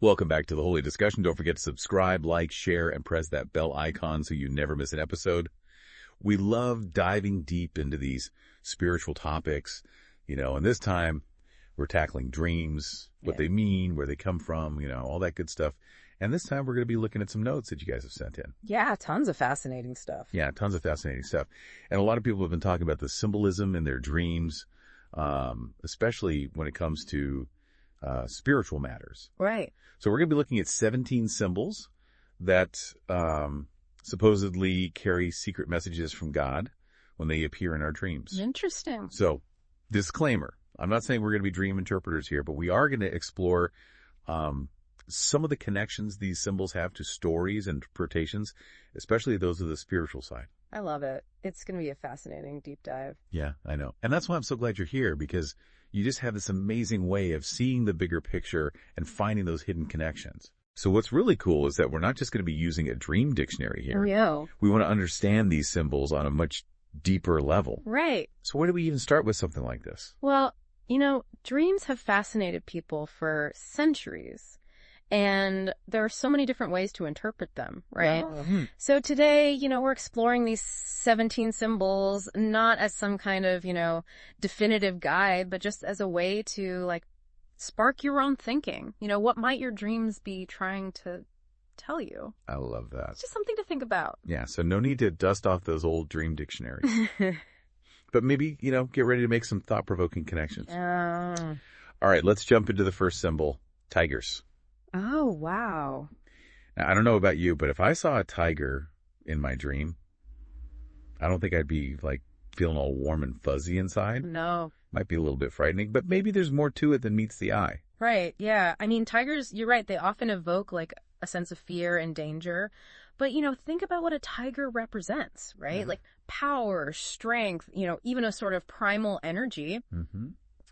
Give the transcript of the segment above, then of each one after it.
Welcome back to the Holy Discussion. Don't forget to subscribe, like, share, and press that bell icon so you never miss an episode. We love diving deep into these spiritual topics, and this time we're tackling dreams, what they mean, where they come from, all that good stuff. And this time we're going to be looking at some notes that you guys have sent in. Yeah, tons of fascinating stuff. Yeah, tons of fascinating stuff. And a lot of people have been talking about the symbolism in their dreams, especially when it comes to spiritual matters. Right. So we're going to be looking at 17 symbols that supposedly carry secret messages from God when they appear in our dreams. Interesting. So, disclaimer. I'm not saying we're going to be dream interpreters here, but we are going to explore some of the connections these symbols have to stories and interpretations, especially those of the spiritual side. I love it. It's going to be a fascinating deep dive. Yeah, I know. And that's why I'm so glad you're here, because you just have this amazing way of seeing the bigger picture and finding those hidden connections. So what's really cool is that we're not just going to be using a dream dictionary here. Yeah. We want to understand these symbols on a much deeper level. Right. So where do we even start with something like this? Well, dreams have fascinated people for centuries. And there are so many different ways to interpret them, right? So today, we're exploring these 17 symbols, not as some kind of, definitive guide, but just as a way to, spark your own thinking. What might your dreams be trying to tell you? I love that. It's just something to think about. Yeah, so no need to dust off those old dream dictionaries. But maybe, get ready to make some thought-provoking connections. All right, let's jump into the first symbol, tigers. Oh, wow. Now, I don't know about you, but if I saw a tiger in my dream, I don't think I'd be, feeling all warm and fuzzy inside. No. Might be a little bit frightening, but maybe there's more to it than meets the eye. Right, yeah. I mean, tigers, you're right, they often evoke, a sense of fear and danger. But, think about what a tiger represents, right? Yeah. Power, strength, even a sort of primal energy. Mm-hmm.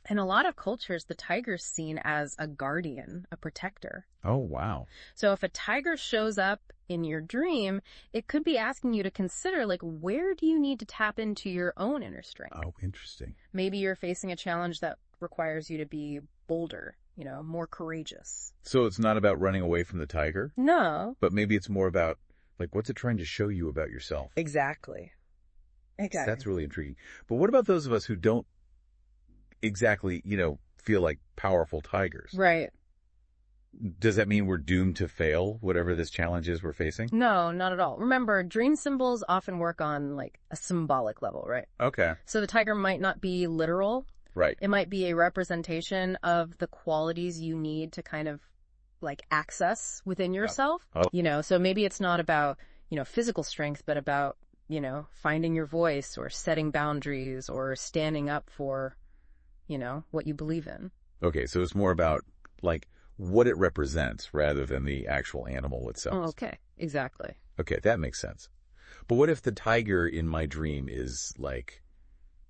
In a lot of cultures, the tiger's seen as a guardian, a protector. Oh, wow. So if a tiger shows up in your dream, it could be asking you to consider, where do you need to tap into your own inner strength? Oh, interesting. Maybe you're facing a challenge that requires you to be bolder, more courageous. So it's not about running away from the tiger? No. But maybe it's more about, what's it trying to show you about yourself? Exactly. That's really intriguing. But what about those of us who don't exactly, feel like powerful tigers? Right. Does that mean we're doomed to fail, whatever this challenge is we're facing? No, not at all. Remember, dream symbols often work on, a symbolic level, right? Okay. So the tiger might not be literal. Right. It might be a representation of the qualities you need to kind of, access within yourself. Oh. So maybe it's not about, physical strength, but about, finding your voice or setting boundaries or standing up for what you believe in. Okay, so it's more about, what it represents rather than the actual animal itself. Oh, okay. Exactly. Okay, that makes sense. But what if the tiger in my dream is,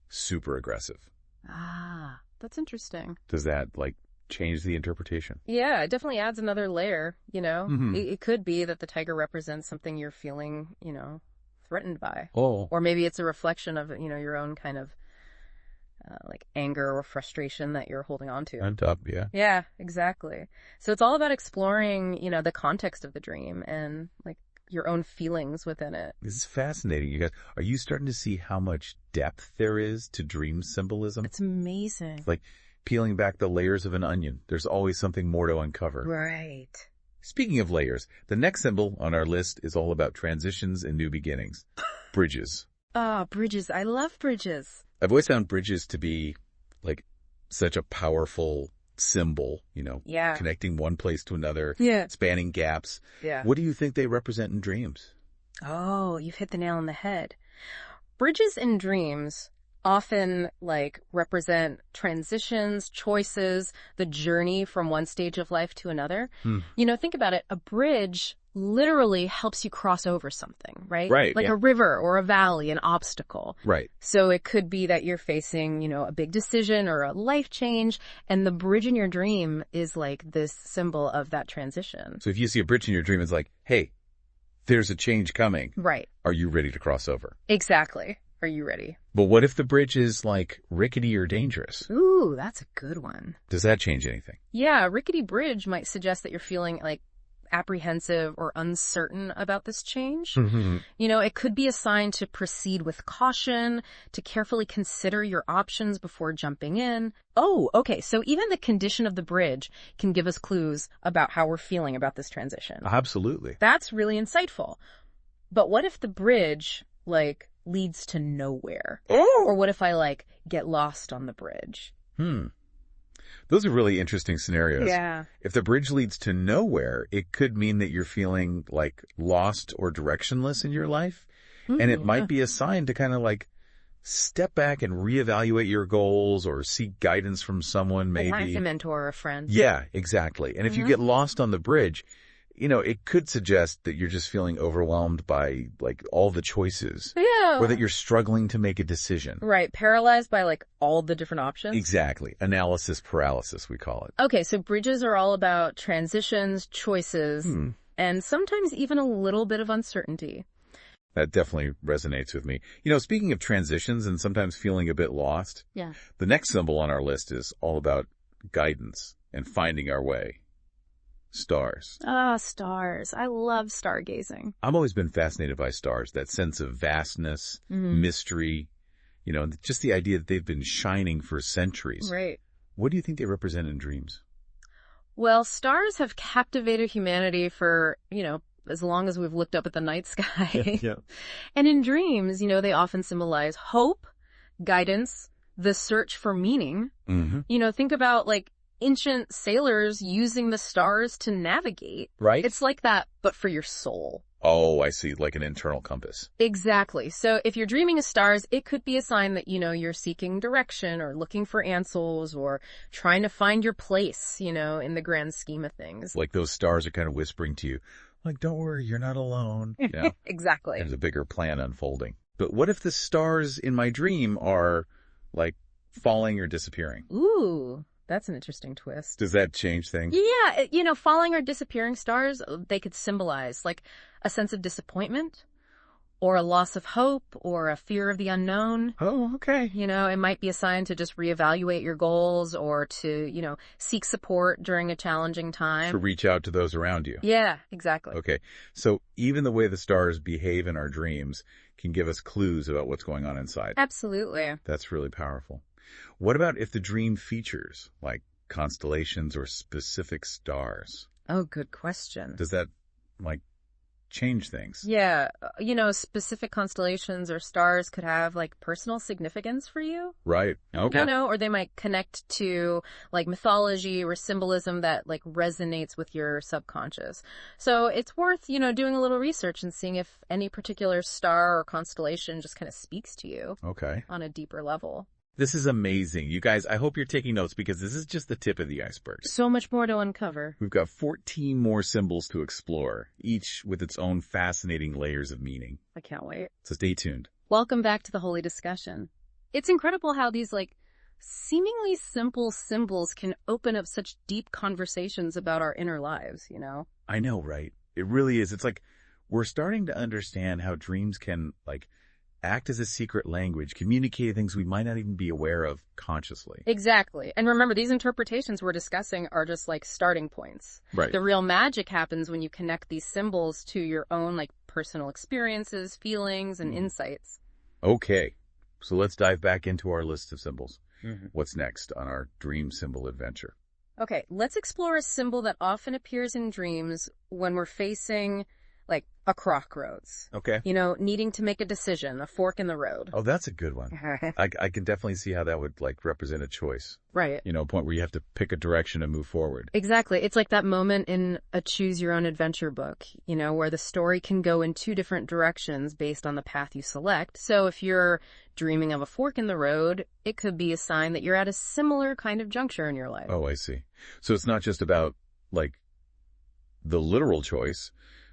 super aggressive? Ah, that's interesting. Does that, change the interpretation? Yeah, it definitely adds another layer, Mm-hmm. It could be that the tiger represents something you're feeling, threatened by. Oh. Or maybe it's a reflection of, your own kind of anger or frustration that you're holding on to. On top, yeah. Yeah, exactly. So it's all about exploring, the context of the dream and your own feelings within it. This is fascinating, you guys. Are you starting to see how much depth there is to dream symbolism? It's amazing. It's like peeling back the layers of an onion. There's always something more to uncover. Right. Speaking of layers, the next symbol on our list is all about transitions and new beginnings. Bridges. Oh, bridges. I love bridges. I've always found bridges to be such a powerful symbol, Yeah. connecting one place to another, Yeah. spanning gaps. Yeah. What do you think they represent in dreams? Oh, you've hit the nail on the head. Bridges in dreams often represent transitions, choices, the journey from one stage of life to another. Think about it. A bridge literally helps you cross over something, right? Right. A river or a valley, an obstacle. Right. So it could be that you're facing, a big decision or a life change, and the bridge in your dream is this symbol of that transition. So if you see a bridge in your dream, it's hey, there's a change coming. Right. Are you ready to cross over? Exactly. Are you ready? But what if the bridge is like rickety or dangerous? Ooh, that's a good one. Does that change anything? Yeah, a rickety bridge might suggest that you're feeling like apprehensive or uncertain about this change. It could be a sign to proceed with caution, to carefully consider your options before jumping in. Oh, okay. So even the condition of the bridge can give us clues about how we're feeling about this transition. Absolutely. That's really insightful. But what if the bridge, leads to nowhere? Or what if I, get lost on the bridge? Those are really interesting scenarios. Yeah. If the bridge leads to nowhere, it could mean that you're feeling lost or directionless in your life. And it might be a sign to kind of step back and reevaluate your goals or seek guidance from someone, maybe. A mentor or a friend. Yeah, exactly. And if you get lost on the bridge, it could suggest that you're just feeling overwhelmed by all the choices. Yeah. Or that you're struggling to make a decision. Right. Paralyzed by all the different options. Exactly. Analysis paralysis, we call it. Okay. So bridges are all about transitions, choices, and sometimes even a little bit of uncertainty. That definitely resonates with me. Speaking of transitions and sometimes feeling a bit lost. Yeah. The next symbol on our list is all about guidance and finding our way. Stars. Ah, stars. I love stargazing. I've always been fascinated by stars, that sense of vastness, mystery, just the idea that they've been shining for centuries. Right. What do you think they represent in dreams? Well, stars have captivated humanity for, as long as we've looked up at the night sky. Yeah. And in dreams, they often symbolize hope, guidance, the search for meaning. Think about ancient sailors using the stars to navigate. Right. It's like that, but for your soul. Oh, I see. Like an internal compass. Exactly. So if you're dreaming of stars, it could be a sign that, you're seeking direction or looking for answers or trying to find your place, in the grand scheme of things. Like those stars are kind of whispering to you, don't worry, you're not alone. Exactly. There's a bigger plan unfolding. But what if the stars in my dream are falling or disappearing? Ooh. That's an interesting twist. Does that change things? Yeah, falling or disappearing stars, they could symbolize a sense of disappointment or a loss of hope or a fear of the unknown. Oh, okay. It might be a sign to just reevaluate your goals or to, seek support during a challenging time. To reach out to those around you. Yeah, exactly. Okay. So even the way the stars behave in our dreams can give us clues about what's going on inside. Absolutely. That's really powerful. What about if the dream features constellations or specific stars? Oh, good question. Does that change things? Yeah. Specific constellations or stars could have personal significance for you. Right. Okay. Or they might connect to mythology or symbolism that resonates with your subconscious. So it's worth, doing a little research and seeing if any particular star or constellation just kind of speaks to you. Okay. On a deeper level. This is amazing. You guys, I hope you're taking notes because this is just the tip of the iceberg. So much more to uncover. We've got 14 more symbols to explore, each with its own fascinating layers of meaning. I can't wait. So stay tuned. Welcome back to the Holy Discussion. It's incredible how these seemingly simple symbols can open up such deep conversations about our inner lives, I know, right? It really is. It's we're starting to understand how dreams can act as a secret language, communicate things we might not even be aware of consciously. Exactly. And remember, these interpretations we're discussing are just starting points. Right. The real magic happens when you connect these symbols to your own personal experiences, feelings, and insights. Okay. So let's dive back into our list of symbols. What's next on our dream symbol adventure? Okay, let's explore a symbol that often appears in dreams when we're facing a crossroads. Okay. Needing to make a decision, a fork in the road. Oh, that's a good one. I can definitely see how that would represent a choice. Right. A point where you have to pick a direction and move forward. Exactly. It's like that moment in a choose your own adventure book, where the story can go in two different directions based on the path you select. So if you're dreaming of a fork in the road, it could be a sign that you're at a similar kind of juncture in your life. Oh, I see. So it's not just about the literal choice,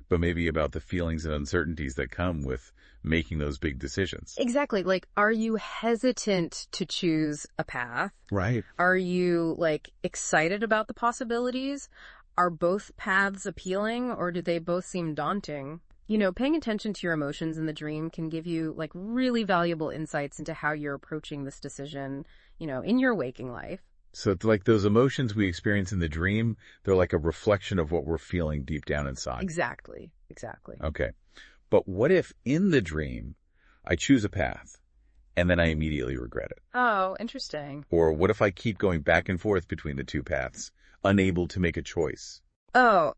but maybe about the feelings and uncertainties that come with making those big decisions. Exactly. Are you hesitant to choose a path? Right. Are you, excited about the possibilities? Are both paths appealing, or do they both seem daunting? Paying attention to your emotions in the dream can give you like really valuable insights into how you're approaching this decision, in your waking life. So it's like those emotions we experience in the dream, they're like a reflection of what we're feeling deep down inside. Exactly. Okay. But what if in the dream I choose a path and then I immediately regret it? Oh, interesting. Or what if I keep going back and forth between the two paths, unable to make a choice? Oh,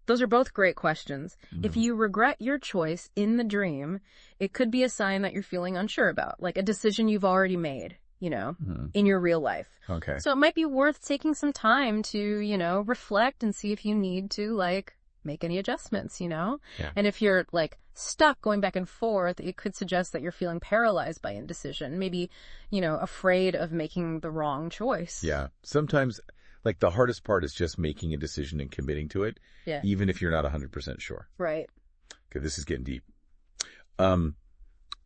those are both great questions. If you regret your choice in the dream, it could be a sign that you're feeling unsure about, like a decision you've already made, in your real life. Okay. So it might be worth taking some time to, reflect and see if you need to, like, make any adjustments, Yeah. And if you're, like, stuck going back and forth, it could suggest that you're feeling paralyzed by indecision, maybe, afraid of making the wrong choice. Yeah. Sometimes, like, the hardest part is just making a decision and committing to it, Yeah. even if you're not 100% sure. Right. Okay, this is getting deep.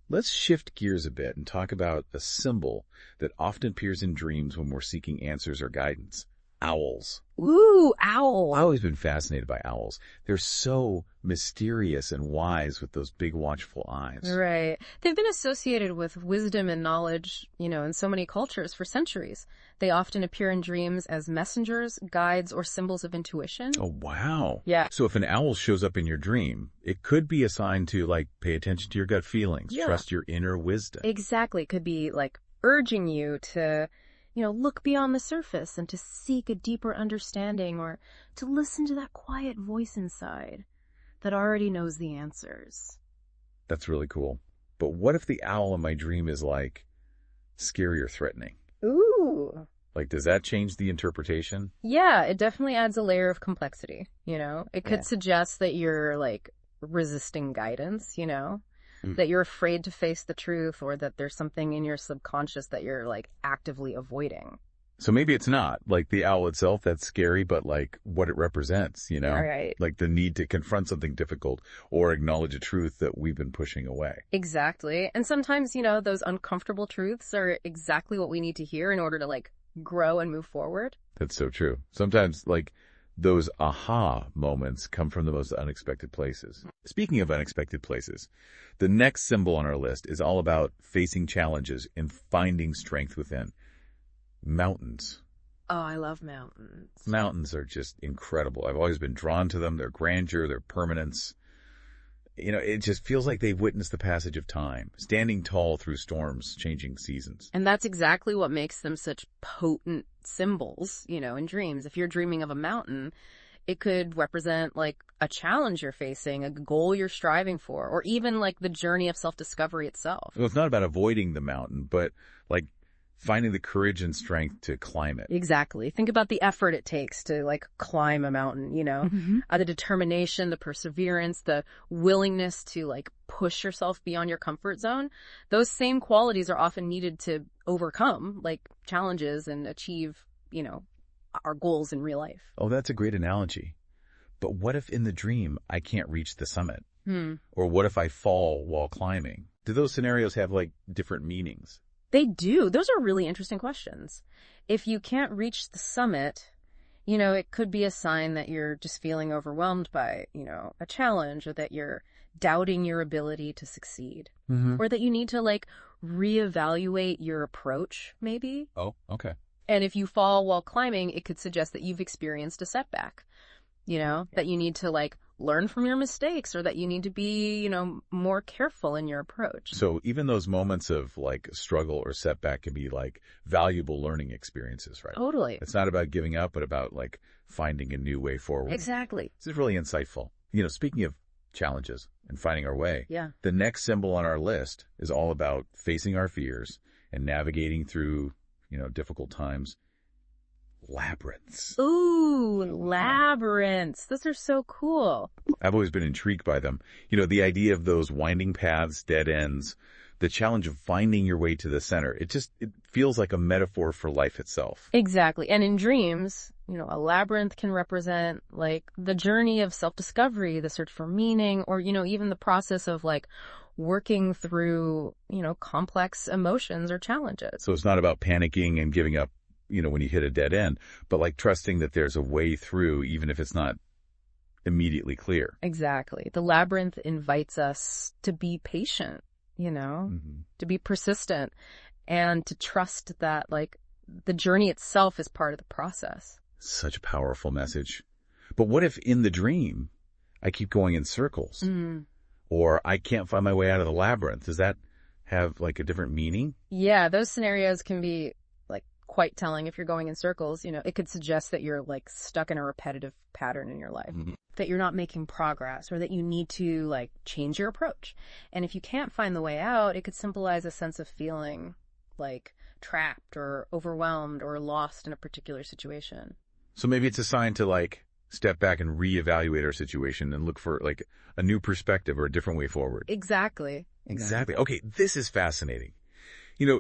Let's shift gears a bit and talk about a symbol that often appears in dreams when we're seeking answers or guidance. Owls. Ooh, owl. I've always been fascinated by owls. They're so mysterious and wise with those big watchful eyes. Right. They've been associated with wisdom and knowledge, in so many cultures for centuries. They often appear in dreams as messengers, guides, or symbols of intuition. Oh, wow. Yeah. So if an owl shows up in your dream, it could be a sign to, like, pay attention to your gut feelings, Yeah. trust your inner wisdom. Exactly. It could be like urging you to, look beyond the surface and to seek a deeper understanding, or to listen to that quiet voice inside that already knows the answers. That's really cool. But what if the owl in my dream is, like, scary or threatening? Ooh. Like, does that change the interpretation? Yeah, it definitely adds a layer of complexity, It could Yeah. suggest that you're, like, resisting guidance, that you're afraid to face the truth, or that there's something in your subconscious that you're, like, actively avoiding. So maybe it's not, like, the owl itself that's scary, but, like, what it represents, Right. Like the need to confront something difficult or acknowledge a truth that we've been pushing away. Exactly. And sometimes, those uncomfortable truths are exactly what we need to hear in order to, like, grow and move forward. That's so true. Sometimes, like, those aha moments come from the most unexpected places. Speaking of unexpected places, the next symbol on our list is all about facing challenges and finding strength within. Mountains. Oh, I love mountains. Mountains are just incredible. I've always been drawn to them, their grandeur, their permanence. It just feels like they've witnessed the passage of time, standing tall through storms, changing seasons. And that's exactly what makes them such potent symbols, in dreams. If you're dreaming of a mountain, it could represent, like, a challenge you're facing, a goal you're striving for, or even, like, the journey of self-discovery itself. Well, it's not about avoiding the mountain, but, like, finding the courage and strength to climb it. Exactly. Think about the effort it takes to, like, climb a mountain, the determination, the perseverance, the willingness to, like, push yourself beyond your comfort zone. Those same qualities are often needed to overcome, like, challenges and achieve, our goals in real life. Oh, that's a great analogy. But what if in the dream I can't reach the summit? Or what if I fall while climbing? Do those scenarios have, like, different meanings? They do. Those are really interesting questions. If you can't reach the summit, it could be a sign that you're just feeling overwhelmed by, a challenge, or that you're doubting your ability to succeed, or that you need to, like, reevaluate your approach, maybe. Oh, okay. And if you fall while climbing, it could suggest that you've experienced a setback, that you need to, like, learn from your mistakes, or that you need to be, more careful in your approach. So even those moments of, like, struggle or setback can be, like, valuable learning experiences, right? Totally. It's not about giving up, but about, like, finding a new way forward. Exactly. This is really insightful. Speaking of challenges and finding our way, Yeah. the next symbol on our list is all about facing our fears and navigating through, difficult times. Labyrinths. Ooh, labyrinths. Those are so cool. I've always been intrigued by them. The idea of those winding paths, dead ends, the challenge of finding your way to the center. It feels like a metaphor for life itself. Exactly. And in dreams, a labyrinth can represent, like, the journey of self-discovery, the search for meaning, or, even the process of, like, working through, complex emotions or challenges. So it's not about panicking and giving up, when you hit a dead end, but, like, trusting that there's a way through, even if it's not immediately clear. Exactly. The labyrinth invites us to be patient, to be persistent, and to trust that, like, the journey itself is part of the process. Such a powerful message. But what if in the dream I keep going in circles? Or I can't find my way out of the labyrinth? Does that have like a different meaning? Yeah, those scenarios can be like quite telling. If you're going in circles, it could suggest that you're like stuck in a repetitive pattern in your life, that you're not making progress, or that you need to like change your approach. And if you can't find the way out, it could symbolize a sense of feeling like trapped or overwhelmed or lost in a particular situation. So maybe it's a sign to like step back and reevaluate our situation and look for like a new perspective or a different way forward. Exactly. Okay, this is fascinating.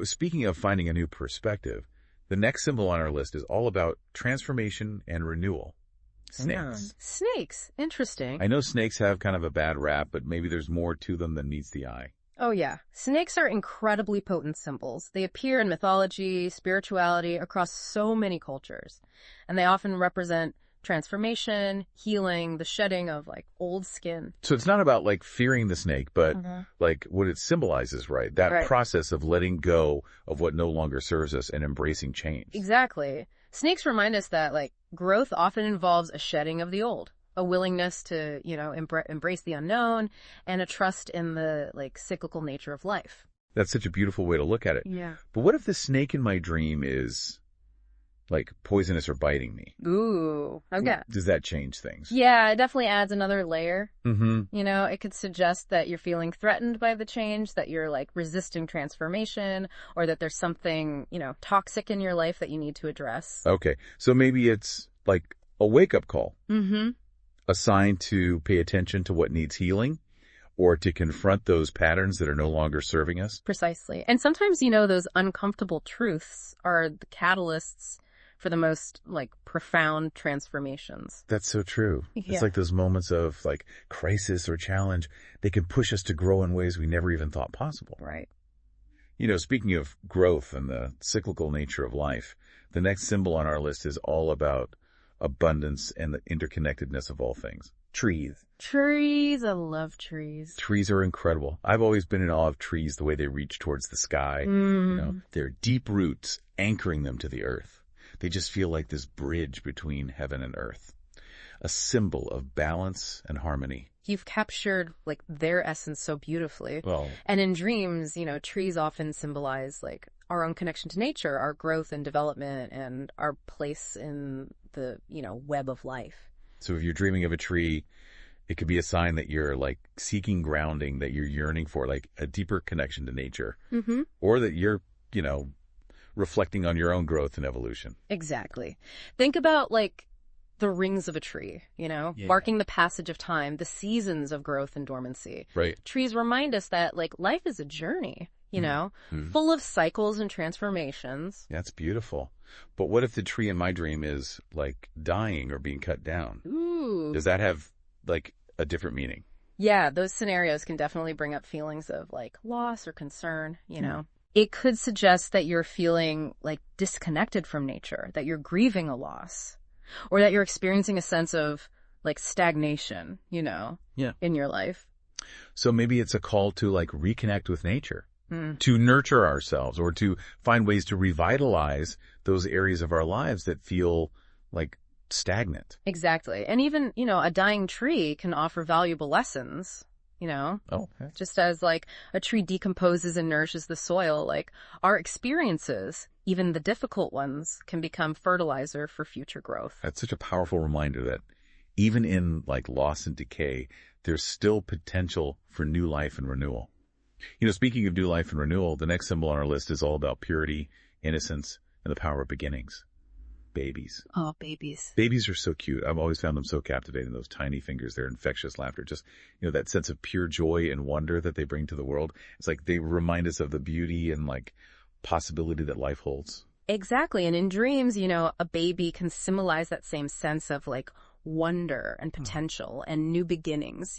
Speaking of finding a new perspective, the next symbol on our list is all about transformation and renewal. Snakes. Snakes. Interesting. I know snakes have kind of a bad rap, but maybe there's more to them than meets the eye. Oh, yeah. Snakes are incredibly potent symbols. They appear in mythology, spirituality, across so many cultures. And they often represent transformation, healing, the shedding of like old skin. So it's not about like fearing the snake, but like what it symbolizes, right? That process of letting go of what no longer serves us and embracing change. Exactly. Snakes remind us that like growth often involves a shedding of the old, a willingness to, embrace the unknown, and a trust in the like cyclical nature of life. That's such a beautiful way to look at it. Yeah. But what if the snake in my dream is like poisonous or biting me? Ooh, okay. Does that change things? Yeah, it definitely adds another layer. It could suggest that you're feeling threatened by the change, that you're like resisting transformation, or that there's something, toxic in your life that you need to address. Okay. So maybe it's like a wake-up call. A sign to pay attention to what needs healing, or to confront those patterns that are no longer serving us. Precisely. And sometimes, those uncomfortable truths are the catalysts for the most like profound transformations. That's so true. Yeah. It's like those moments of like crisis or challenge. They can push us to grow in ways we never even thought possible. Right. Speaking of growth and the cyclical nature of life, the next symbol on our list is all about abundance and the interconnectedness of all things. Trees. Trees. I love trees. Trees are incredible. I've always been in awe of trees, the way they reach towards the sky. Their deep roots anchoring them to the earth. They just feel like this bridge between heaven and earth. A symbol of balance and harmony. You've captured like their essence so beautifully. Well, and in dreams, trees often symbolize like our own connection to nature, our growth and development, and our place in the, web of life. So if you're dreaming of a tree, it could be a sign that you're like seeking grounding, that you're yearning for like a deeper connection to nature, or that you're, reflecting on your own growth and evolution. Exactly. Think about like the rings of a tree, marking the passage of time, the seasons of growth and dormancy. Right. Trees remind us that like life is a journey, full of cycles and transformations. That's beautiful. But what if the tree in my dream is like dying or being cut down? Ooh. Does that have like a different meaning? Yeah, those scenarios can definitely bring up feelings of like loss or concern, It could suggest that you're feeling like disconnected from nature, that you're grieving a loss, or that you're experiencing a sense of like stagnation, in your life. So maybe it's a call to like reconnect with nature, to nurture ourselves, or to find ways to revitalize those areas of our lives that feel like stagnant. Exactly. And even, a dying tree can offer valuable lessons. Just as like a tree decomposes and nourishes the soil, like our experiences, even the difficult ones, can become fertilizer for future growth. That's such a powerful reminder that even in like loss and decay, there's still potential for new life and renewal. Speaking of new life and renewal, the next symbol on our list is all about purity, innocence, and the power of beginnings. Babies. Oh, babies. Babies are so cute. I've always found them so captivating. Those tiny fingers, their infectious laughter, just, that sense of pure joy and wonder that they bring to the world. It's like they remind us of the beauty and like possibility that life holds. Exactly. And in dreams, a baby can symbolize that same sense of like wonder and potential and new beginnings,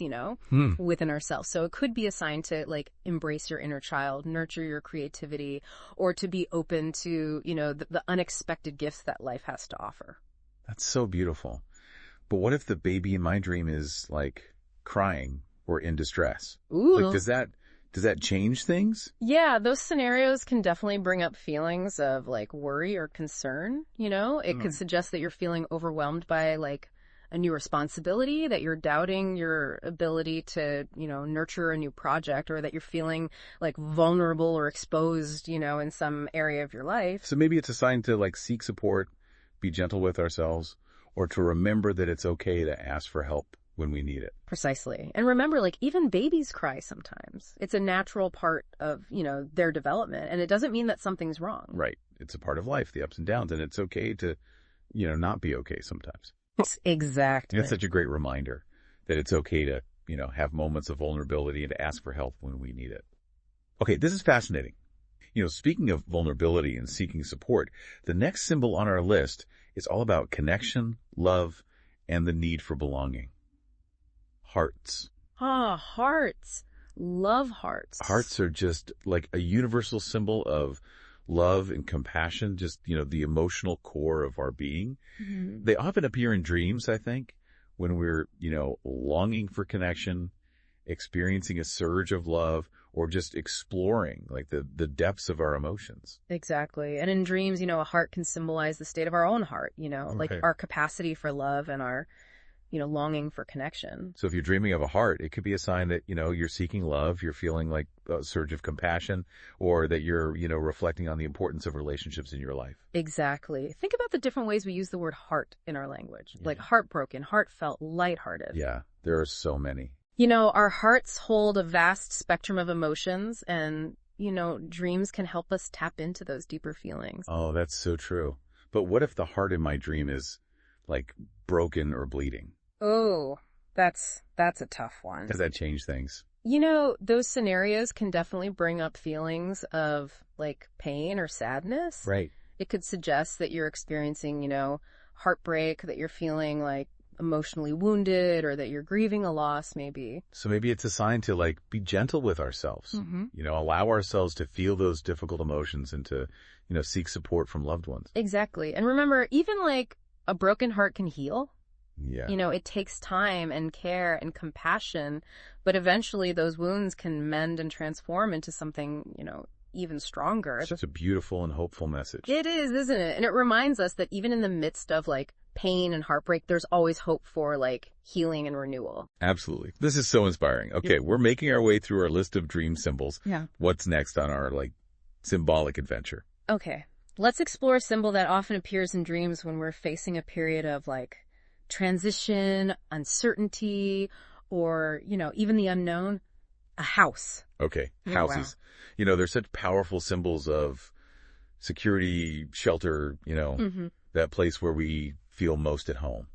within ourselves. So it could be a sign to like embrace your inner child, nurture your creativity, or to be open to, the unexpected gifts that life has to offer. That's so beautiful. But what if the baby in my dream is like crying or in distress? Ooh. Like, does that change things? Yeah, those scenarios can definitely bring up feelings of like worry or concern, you know? It could suggest that you're feeling overwhelmed by like a new responsibility, that you're doubting your ability to, nurture a new project, or that you're feeling like vulnerable or exposed, in some area of your life. So maybe it's a sign to like seek support, be gentle with ourselves, or to remember that it's okay to ask for help when we need it. Precisely. And remember, like, even babies cry sometimes. It's a natural part of, their development. And it doesn't mean that something's wrong. Right. It's a part of life, the ups and downs. And it's okay to, not be okay sometimes. Exactly. That's such a great reminder that it's okay to, have moments of vulnerability and to ask for help when we need it. Okay, this is fascinating. Speaking of vulnerability and seeking support, the next symbol on our list is all about connection, love, and the need for belonging. Hearts. Hearts. Love hearts. Hearts are just like a universal symbol of love and compassion, just, the emotional core of our being. Mm-hmm. They often appear in dreams, I think, when we're, longing for connection, experiencing a surge of love, or just exploring like the depths of our emotions. Exactly. And in dreams, a heart can symbolize the state of our own heart, like our capacity for love and our, longing for connection. So if you're dreaming of a heart, it could be a sign that, you're seeking love, you're feeling like a surge of compassion, or that you're, reflecting on the importance of relationships in your life. Exactly. Think about the different ways we use the word heart in our language, like heartbroken, heartfelt, lighthearted. Yeah, there are so many. Our hearts hold a vast spectrum of emotions, and, dreams can help us tap into those deeper feelings. Oh, that's so true. But what if the heart in my dream is like broken or bleeding? Oh, that's a tough one. Does that change things? Those scenarios can definitely bring up feelings of like pain or sadness. Right. It could suggest that you're experiencing, heartbreak, that you're feeling like emotionally wounded, or that you're grieving a loss maybe. So maybe it's a sign to like be gentle with ourselves, allow ourselves to feel those difficult emotions and to, seek support from loved ones. Exactly. And remember, even like a broken heart can heal. Yeah. It takes time and care and compassion, but eventually those wounds can mend and transform into something, even stronger. It's just a beautiful and hopeful message. It is, isn't it? And it reminds us that even in the midst of like pain and heartbreak, there's always hope for like healing and renewal. Absolutely. This is so inspiring. Okay, we're making our way through our list of dream symbols. Yeah. What's next on our like symbolic adventure? Okay. Let's explore a symbol that often appears in dreams when we're facing a period of like transition, uncertainty, or, even the unknown. A house. Okay, Oh, houses. wow. They're such powerful symbols of security, shelter, that place where we feel most at home.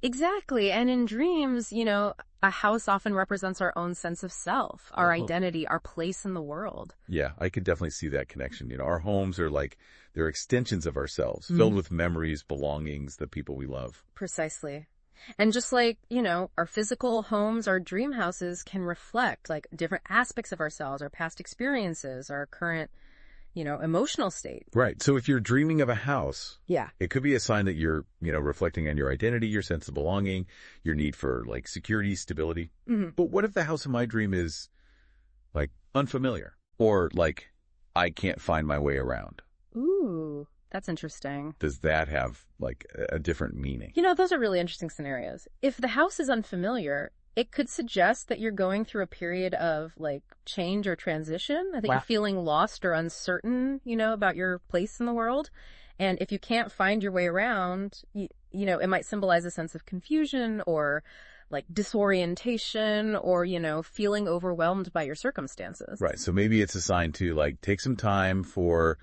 Exactly. And in dreams, a house often represents our own sense of self, our identity, our place in the world. Yeah, I could definitely see that connection. Our homes are like, they're extensions of ourselves, filled with memories, belongings, the people we love. Precisely. And just like, our physical homes, our dream houses can reflect like different aspects of ourselves, our past experiences, our current, emotional state. Right. So if you're dreaming of a house, yeah, it could be a sign that you're, reflecting on your identity, your sense of belonging, your need for like security, stability. Mm-hmm. But what if the house in my dream is like unfamiliar, or like I can't find my way around? Ooh, that's interesting. Does that have like a different meaning? Those are really interesting scenarios. If the house is unfamiliar, it could suggest that you're going through a period of like change or transition, that you're feeling lost or uncertain, about your place in the world. And if you can't find your way around, it might symbolize a sense of confusion or like disorientation or, feeling overwhelmed by your circumstances. Right. So maybe it's a sign to like take some time for,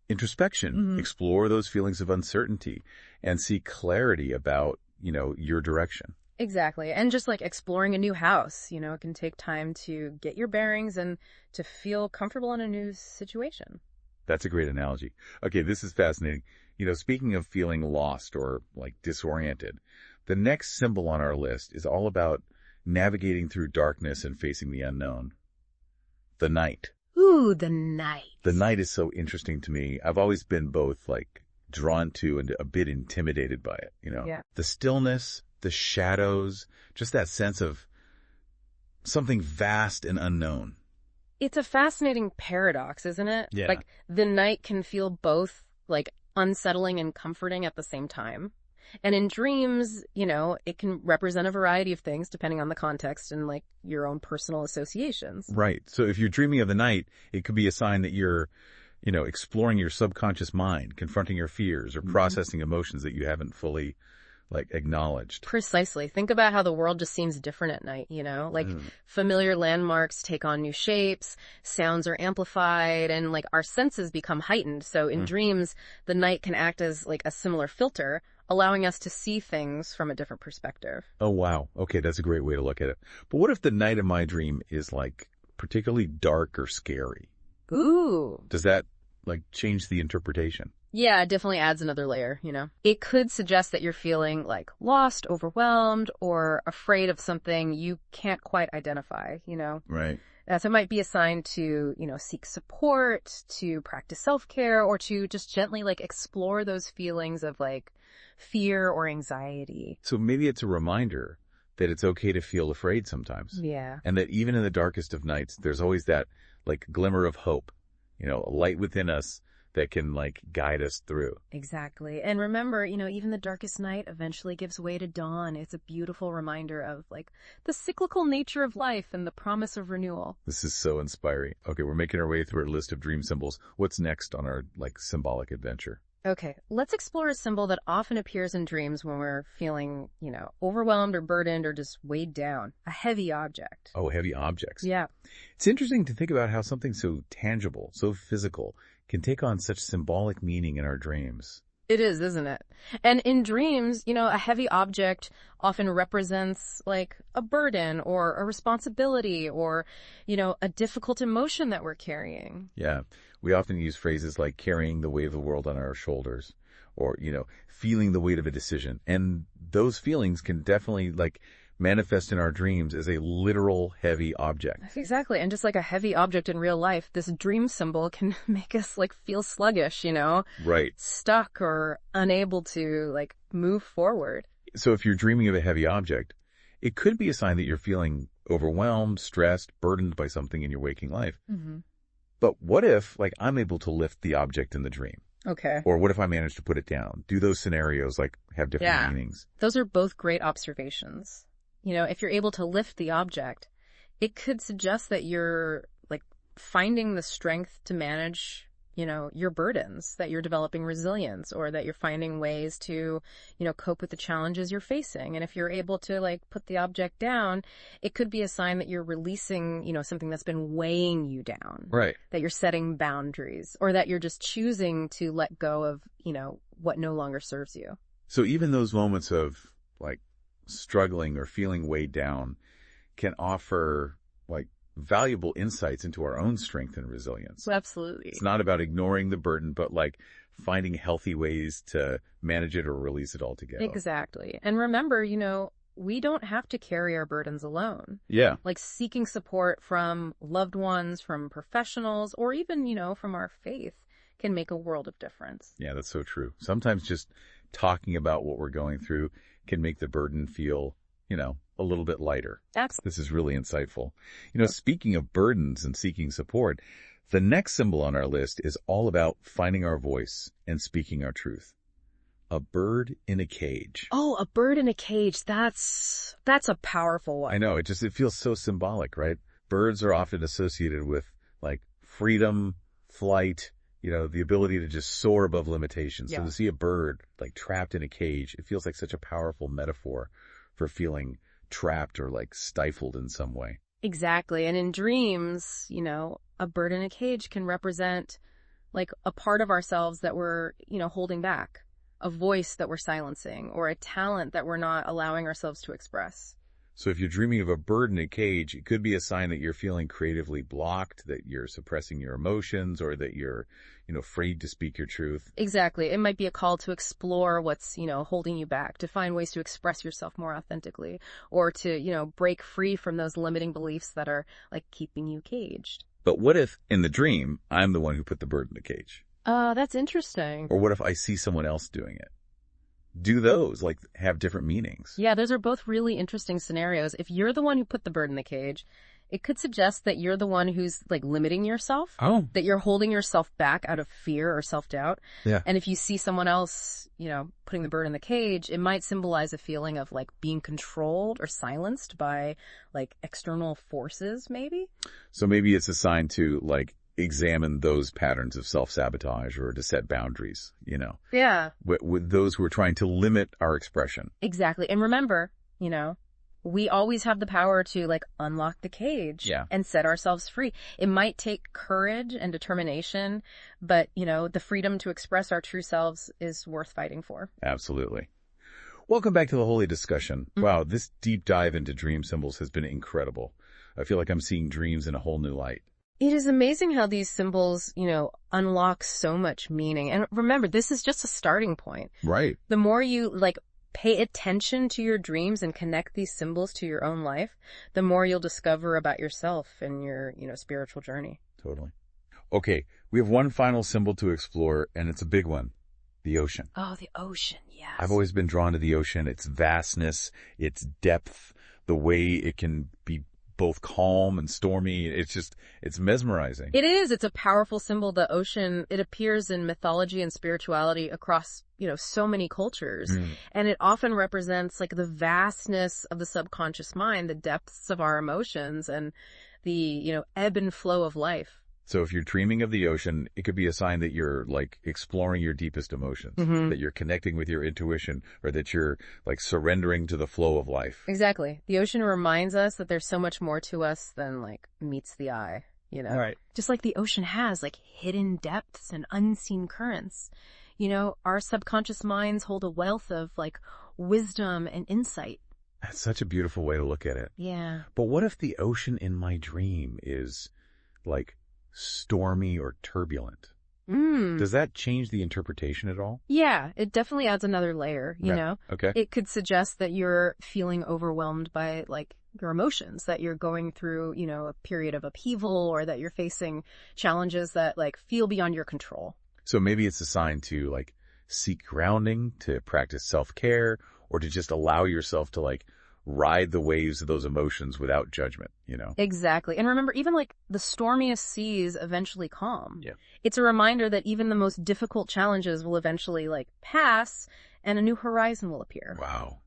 introspection, explore those feelings of uncertainty and seek clarity about, your direction. Exactly. And just like exploring a new house, it can take time to get your bearings and to feel comfortable in a new situation. That's a great analogy. Okay, this is fascinating. Speaking of feeling lost or like disoriented, the next symbol on our list is all about navigating through darkness and facing the unknown. The night. Ooh, the night. The night is so interesting to me. I've always been both like drawn to and a bit intimidated by it, Yeah. The stillness, the shadows, just that sense of something vast and unknown. It's a fascinating paradox, isn't it? Yeah. Like, the night can feel both, like, unsettling and comforting at the same time. And in dreams, it can represent a variety of things depending on the context and, like, your own personal associations. Right. So if you're dreaming of the night, it could be a sign that you're, exploring your subconscious mind, confronting your fears or processing emotions that you haven't fully, acknowledged. Precisely. Think about how the world just seems different at night, Like, familiar landmarks take on new shapes, sounds are amplified, and, like, our senses become heightened. So in dreams, the night can act as, like, a similar filter, allowing us to see things from a different perspective. Oh, wow. Okay, that's a great way to look at it. But what if the night of my dream is, particularly dark or scary? Ooh. Does that, change the interpretation? Yeah, it definitely adds another layer, It could suggest that you're feeling, like, lost, overwhelmed, or afraid of something you can't quite identify, Right. So it might be a sign to, seek support, to practice self-care, or to just gently, like, explore those feelings of, like, fear or anxiety. So maybe it's a reminder that it's okay to feel afraid sometimes. Yeah. And that even in the darkest of nights, there's always that, glimmer of hope, a light within us that can, guide us through. Exactly. And remember, even the darkest night eventually gives way to dawn. It's a beautiful reminder of, the cyclical nature of life and the promise of renewal. This is so inspiring. Okay, we're making our way through our list of dream symbols. What's next on our, symbolic adventure? Okay, let's explore a symbol that often appears in dreams when we're feeling, overwhelmed or burdened or just weighed down. A heavy object. Oh, heavy objects. Yeah. It's interesting to think about how something so tangible, so physical, can take on such symbolic meaning in our dreams. It is, isn't it? And in dreams, a heavy object often represents, like, a burden or a responsibility or, a difficult emotion that we're carrying. Yeah. We often use phrases like carrying the weight of the world on our shoulders or, feeling the weight of a decision. And those feelings can definitely, manifest in our dreams as a literal heavy object. Exactly. And just like a heavy object in real life, this dream symbol can make us, feel sluggish, Right. Stuck or unable to, move forward. So if you're dreaming of a heavy object, it could be a sign that you're feeling overwhelmed, stressed, burdened by something in your waking life. Mm-hmm. But what if, I'm able to lift the object in the dream? Okay. Or what if I manage to put it down? Do those scenarios, have different meanings? Those are both great observations. If you're able to lift the object, it could suggest that you're, finding the strength to manage, your burdens, that you're developing resilience, or that you're finding ways to, cope with the challenges you're facing. And if you're able to, put the object down, it could be a sign that you're releasing, something that's been weighing you down. Right. That you're setting boundaries, or that you're just choosing to let go of, what no longer serves you. So even those moments of, struggling or feeling weighed down can offer, valuable insights into our own strength and resilience. Absolutely. It's not about ignoring the burden, but finding healthy ways to manage it or release it altogether. Exactly. And remember, we don't have to carry our burdens alone. Yeah. Seeking support from loved ones, from professionals, or even, from our faith can make a world of difference. Yeah, that's so true. Sometimes just talking about what we're going through can make the burden feel, a little bit lighter. Absolutely. This is really insightful. Speaking of burdens and seeking support, the next symbol on our list is all about finding our voice and speaking our truth. A bird in a cage. Oh, a bird in a cage. That's a powerful one. I know. It feels so symbolic, right? Birds are often associated with freedom, flight, the ability to just soar above limitations. Yeah. So to see a bird trapped in a cage, it feels like such a powerful metaphor for feeling trapped or stifled in some way. Exactly. And in dreams, a bird in a cage can represent a part of ourselves that we're, holding back, a voice that we're silencing, or a talent that we're not allowing ourselves to express. So if you're dreaming of a bird in a cage, it could be a sign that you're feeling creatively blocked, that you're suppressing your emotions, or that you're, afraid to speak your truth. Exactly. It might be a call to explore what's, holding you back, to find ways to express yourself more authentically, or to, break free from those limiting beliefs that are keeping you caged. But what if in the dream, I'm the one who put the bird in the cage? That's interesting. Or what if I see someone else doing it? Do those, like, have different meanings? Yeah, those are both really interesting scenarios. If you're the one who put the bird in the cage, it could suggest that you're the one who's, like, limiting yourself. Oh. That you're holding yourself back out of fear or self-doubt. Yeah. And if you see someone else, putting the bird in the cage, it might symbolize a feeling of, like, being controlled or silenced by, like, external forces, maybe? So maybe it's a sign to, like, examine those patterns of self-sabotage or to set boundaries, Yeah. With those who are trying to limit our expression. Exactly. And remember, we always have the power to, like, unlock the cage and set ourselves free. It might take courage and determination, but, the freedom to express our true selves is worth fighting for. Absolutely. Welcome back to the Holy Discussion. Mm-hmm. Wow, this deep dive into dream symbols has been incredible. I feel like I'm seeing dreams in a whole new light. It is amazing how these symbols, unlock so much meaning. And remember, this is just a starting point. Right. The more you, like, pay attention to your dreams and connect these symbols to your own life, the more you'll discover about yourself and your, spiritual journey. Totally. Okay, we have one final symbol to explore, and it's a big one. The ocean. Oh, the ocean, yes. I've always been drawn to the ocean, its vastness, its depth, the way it can be both calm and stormy. It's mesmerizing. It is. It's a powerful symbol. The ocean, it appears in mythology and spirituality across, so many cultures. And it often represents, like, the vastness of the subconscious mind, the depths of our emotions, and the, ebb and flow of life. So if you're dreaming of the ocean, it could be a sign that you're, like, exploring your deepest emotions, that you're connecting with your intuition, or that you're, like, surrendering to the flow of life. Exactly. The ocean reminds us that there's so much more to us than, like, meets the eye, Right. Just like the ocean has, like, hidden depths and unseen currents. Our subconscious minds hold a wealth of, like, wisdom and insight. That's such a beautiful way to look at it. Yeah. But what if the ocean in my dream is, like, stormy or turbulent? Does that change the interpretation at all? Yeah, it definitely adds another layer, Okay. It could suggest that you're feeling overwhelmed by, like, your emotions, that you're going through, a period of upheaval, or that you're facing challenges that, like, feel beyond your control. So maybe it's a sign to, like, seek grounding, to practice self-care, or to just allow yourself to, like, ride the waves of those emotions without judgment, Exactly. And remember, even, like, the stormiest seas eventually calm. Yeah. It's a reminder that even the most difficult challenges will eventually, like, pass, and a new horizon will appear. Wow.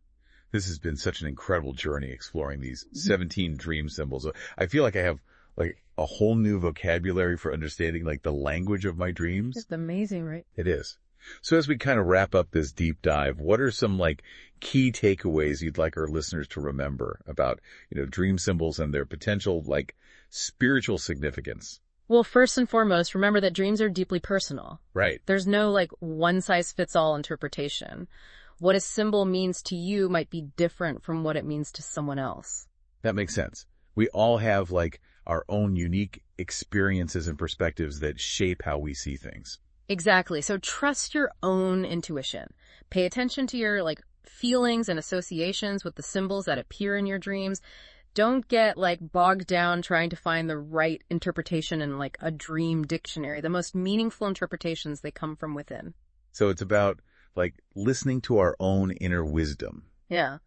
This has been such an incredible journey exploring these 17 dream symbols. I feel like I have, like, a whole new vocabulary for understanding, like, the language of my dreams. It's amazing, right? It is. So as we kind of wrap up this deep dive, what are some, like, key takeaways you'd like our listeners to remember about, dream symbols and their potential, like, spiritual significance? Well, first and foremost, remember that dreams are deeply personal. Right. There's no, like, one-size-fits-all interpretation. What a symbol means to you might be different from what it means to someone else. That makes sense. We all have, like, our own unique experiences and perspectives that shape how we see things. Exactly. So trust your own intuition. Pay attention to your, like, feelings and associations with the symbols that appear in your dreams. Don't get, like, bogged down trying to find the right interpretation in, like, a dream dictionary. The most meaningful interpretations, they come from within. So it's about, like, listening to our own inner wisdom. Yeah.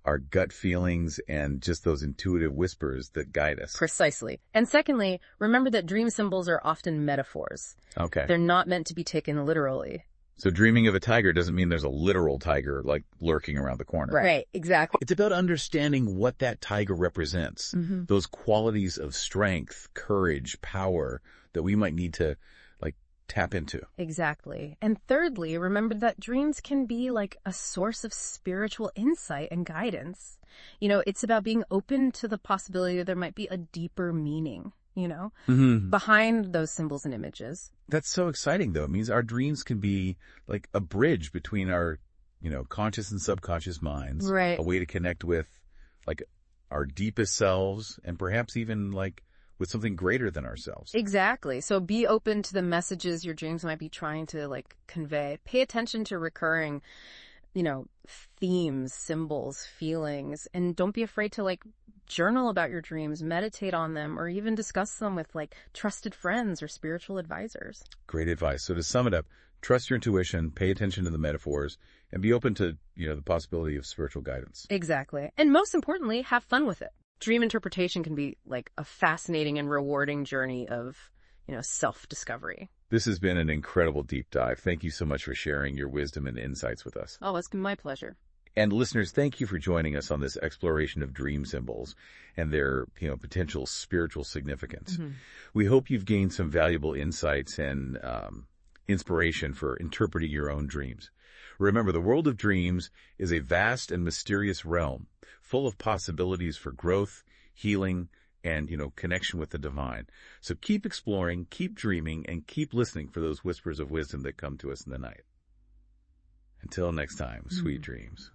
Our gut feelings and just those intuitive whispers that guide us. Precisely. And secondly, remember that dream symbols are often metaphors. Okay. They're not meant to be taken literally. So dreaming of a tiger doesn't mean there's a literal tiger, like, lurking around the corner. Right, exactly. It's about understanding what that tiger represents. Those qualities of strength, courage, power that we might need to, like, tap into. Exactly. And thirdly, remember that dreams can be, like, a source of spiritual insight and guidance. It's about being open to the possibility that there might be a deeper meaning, behind those symbols and images. That's so exciting, though. It means our dreams can be, like, a bridge between our, conscious and subconscious minds. Right. A way to connect with, like, our deepest selves and perhaps even, like, with something greater than ourselves. Exactly. So be open to the messages your dreams might be trying to, like, convey. Pay attention to recurring, themes, symbols, feelings, and don't be afraid to, like, journal about your dreams, meditate on them, or even discuss them with like trusted friends or spiritual advisors. Great advice. So to sum it up, trust your intuition, pay attention to the metaphors, and be open to, the possibility of spiritual guidance. Exactly. And most importantly, have fun with it. Dream interpretation can be like a fascinating and rewarding journey of, self-discovery. This has been an incredible deep dive. Thank you so much for sharing your wisdom and insights with us. Oh, it's been my pleasure. And listeners, thank you for joining us on this exploration of dream symbols and their, potential spiritual significance. Mm-hmm. We hope you've gained some valuable insights and inspiration for interpreting your own dreams. Remember, the world of dreams is a vast and mysterious realm full of possibilities for growth, healing, and, connection with the divine. So keep exploring, keep dreaming, and keep listening for those whispers of wisdom that come to us in the night. Until next time, sweet dreams.